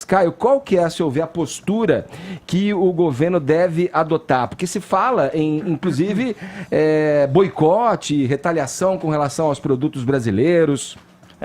Caio, qual que é, a seu ver, a postura que o governo deve adotar? Porque se fala em, inclusive, boicote, retaliação com relação aos produtos brasileiros.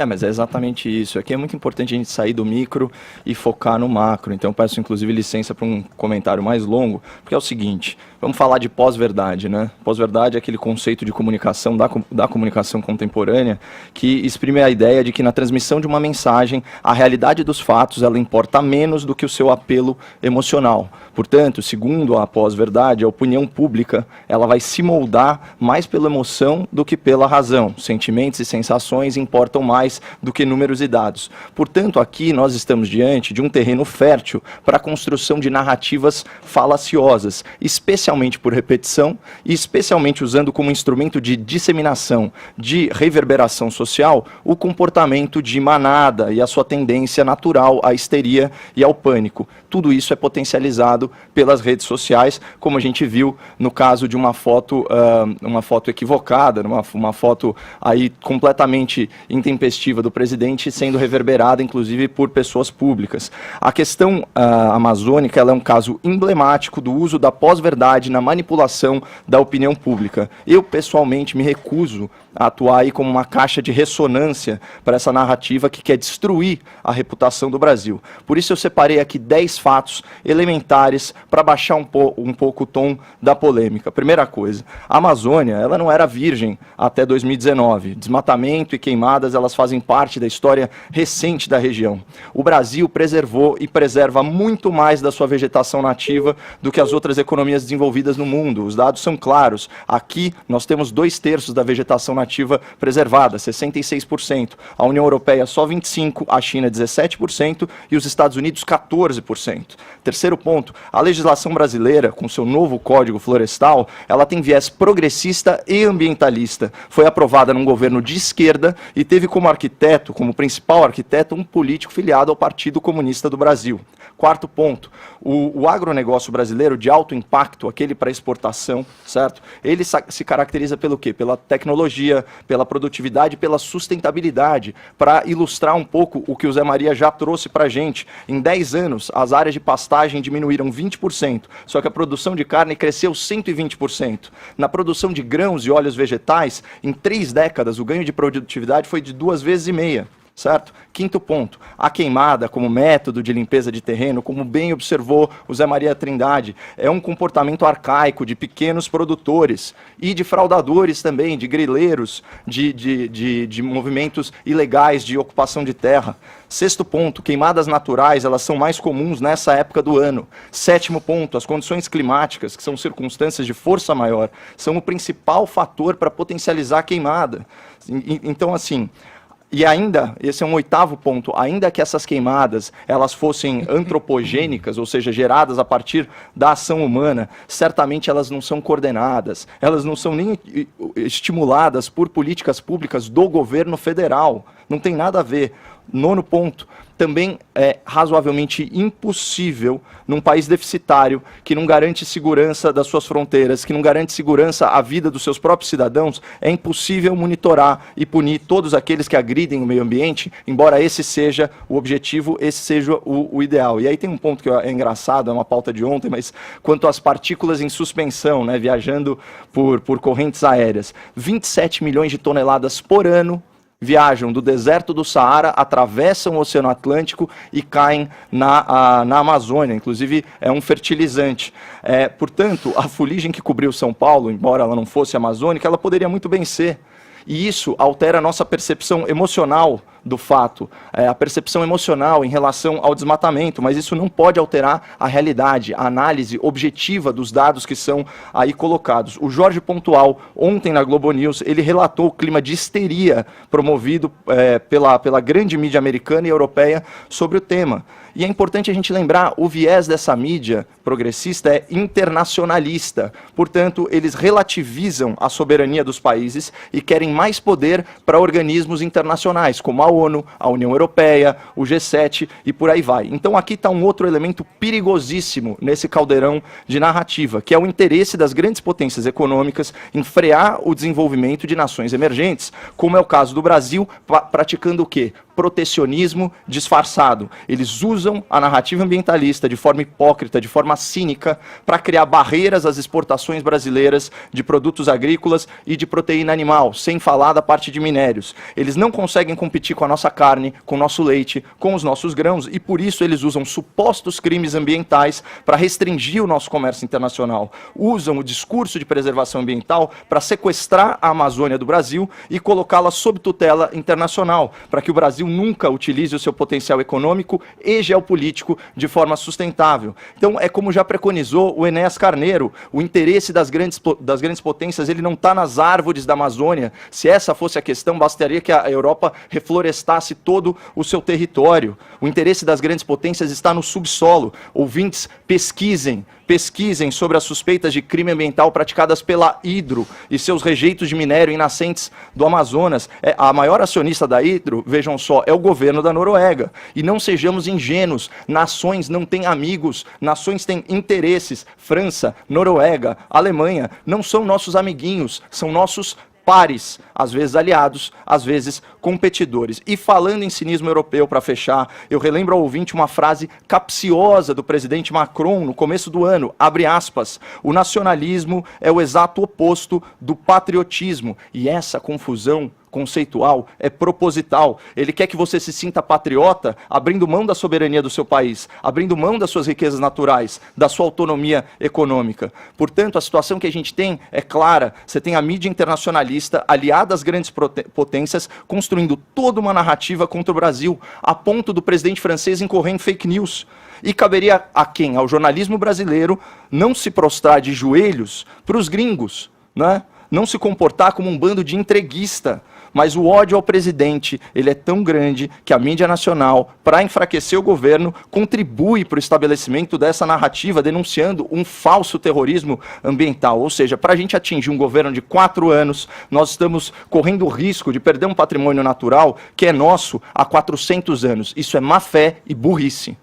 Mas é exatamente isso. Aqui é muito importante a gente sair do micro e focar no macro. Então eu peço, inclusive, licença para um comentário mais longo, porque é o seguinte, vamos falar de pós-verdade, né? Pós-verdade é aquele conceito de comunicação, da comunicação contemporânea, que exprime a ideia de que na transmissão de uma mensagem, a realidade dos fatos, ela importa menos do que o seu apelo emocional. Portanto, segundo a pós-verdade, a opinião pública, ela vai se moldar mais pela emoção do que pela razão. Sentimentos e sensações importam mais do que números e dados. Portanto, aqui nós estamos diante de um terreno fértil para a construção de narrativas falaciosas, especialmente por repetição e especialmente usando como instrumento de disseminação, de reverberação social, o comportamento de manada e a sua tendência natural à histeria e ao pânico. Tudo isso é potencializado pelas redes sociais, como a gente viu no caso de uma foto equivocada, uma foto aí completamente intempestiva do presidente sendo reverberada, inclusive, por pessoas públicas. A questão amazônica ela é um caso emblemático do uso da pós-verdade na manipulação da opinião pública. Eu, pessoalmente, me recuso a atuar aí como uma caixa de ressonância para essa narrativa que quer destruir a reputação do Brasil. Por isso eu separei aqui 10 fatos elementares para baixar um pouco o tom da polêmica. Primeira coisa, a Amazônia ela não era virgem até 2019. Desmatamento e queimadas elas fazem parte da história recente da região. O Brasil preservou e preserva muito mais da sua vegetação nativa do que as outras economias desenvolvidas no mundo. Os dados são claros. Aqui nós temos 2/3 da vegetação nativa preservada, 66%. A União Europeia só 25%, a China 17% e os Estados Unidos 14%. Terceiro ponto, a legislação brasileira, com seu novo Código Florestal, ela tem viés progressista e ambientalista. Foi aprovada num governo de esquerda e teve como arquiteto, como principal arquiteto, um político filiado ao Partido Comunista do Brasil. Quarto ponto, o agronegócio brasileiro de alto impacto, aquele para exportação, certo? Ele se caracteriza pelo quê? Pela tecnologia, pela produtividade, pela sustentabilidade. Para ilustrar um pouco o que o Zé Maria já trouxe para a gente, em 10 anos, as áreas de pastagem diminuíram 20%, só que a produção de carne cresceu 120%. Na produção de grãos e óleos vegetais, em 3 décadas, o ganho de produtividade foi de 2,5 vezes. Certo? Quinto ponto, a queimada como método de limpeza de terreno, como bem observou o Zé Maria Trindade, é um comportamento arcaico de pequenos produtores e de fraudadores também, de grileiros, de movimentos ilegais de ocupação de terra. Sexto ponto, queimadas naturais, elas são mais comuns nessa época do ano. Sétimo ponto, as condições climáticas, que são circunstâncias de força maior, são o principal fator para potencializar a queimada. Então, assim... E ainda, esse é um 8º ponto, ainda que essas queimadas elas fossem antropogênicas, ou seja, geradas a partir da ação humana, certamente elas não são coordenadas, elas não são nem estimuladas por políticas públicas do governo federal, não tem nada a ver. Nono ponto, também é razoavelmente impossível num país deficitário, que não garante segurança das suas fronteiras, que não garante segurança à vida dos seus próprios cidadãos, é impossível monitorar e punir todos aqueles que agridem o meio ambiente, embora esse seja o objetivo, esse seja o ideal. E aí tem um ponto que é engraçado, é uma pauta de ontem, mas quanto às partículas em suspensão, né, viajando por correntes aéreas, 27 milhões de toneladas por ano viajam do deserto do Saara, atravessam o Oceano Atlântico e caem na Amazônia. Inclusive, é um fertilizante. Portanto, a fuligem que cobriu São Paulo, embora ela não fosse amazônica, ela poderia muito bem ser. E isso altera a nossa percepção emocional do fato, a percepção emocional em relação ao desmatamento, mas isso não pode alterar a realidade, a análise objetiva dos dados que são aí colocados. O Jorge Pontual, ontem na Globo News, ele relatou o clima de histeria promovido pela grande mídia americana e europeia sobre o tema. E é importante a gente lembrar, o viés dessa mídia progressista é internacionalista. Portanto, eles relativizam a soberania dos países e querem mais poder para organismos internacionais, como a ONU, a União Europeia, o G7 e por aí vai. Então aqui está um outro elemento perigosíssimo nesse caldeirão de narrativa, que é o interesse das grandes potências econômicas em frear o desenvolvimento de nações emergentes, como é o caso do Brasil, praticando o quê? Protecionismo disfarçado. Eles usam a narrativa ambientalista de forma hipócrita, de forma cínica, para criar barreiras às exportações brasileiras de produtos agrícolas e de proteína animal, sem falar da parte de minérios. Eles não conseguem competir com a nossa carne, com o nosso leite, com os nossos grãos, e por isso eles usam supostos crimes ambientais para restringir o nosso comércio internacional. Usam o discurso de preservação ambiental para sequestrar a Amazônia do Brasil e colocá-la sob tutela internacional, para que o Brasil nunca utilize o seu potencial econômico e geopolítico de forma sustentável. Então, é como já preconizou o Enéas Carneiro, o interesse das grandes potências, ele não está nas árvores da Amazônia. Se essa fosse a questão, bastaria que a Europa reflorestasse todo o seu território. O interesse das grandes potências está no subsolo. Ouvintes, pesquisem sobre as suspeitas de crime ambiental praticadas pela Hydro e seus rejeitos de minério em nascentes do Amazonas. A maior acionista da Hydro, vejam só, é o governo da Noruega. E não sejamos ingênuos, nações não têm amigos, nações têm interesses. França, Noruega, Alemanha, não são nossos amiguinhos, são nossos pares, às vezes aliados, às vezes competidores. E falando em cinismo europeu, para fechar, eu relembro ao ouvinte uma frase capciosa do presidente Macron no começo do ano, abre aspas, o nacionalismo é o exato oposto do patriotismo, e essa confusão conceitual é proposital. Ele quer que você se sinta patriota abrindo mão da soberania do seu país, abrindo mão das suas riquezas naturais, da sua autonomia econômica. Portanto, a situação que a gente tem é clara. Você tem a mídia internacionalista aliada às grandes potências construindo toda uma narrativa contra o Brasil, a ponto do presidente francês incorrer em fake news. E caberia a quem? Ao jornalismo brasileiro não se prostrar de joelhos para os gringos, né? Não se comportar como um bando de entreguista. Mas o ódio ao presidente, ele é tão grande que a mídia nacional, para enfraquecer o governo, contribui para o estabelecimento dessa narrativa, denunciando um falso terrorismo ambiental. Ou seja, para a gente atingir um governo de 4 anos, nós estamos correndo o risco de perder um patrimônio natural que é nosso há 400 anos. Isso é má fé e burrice.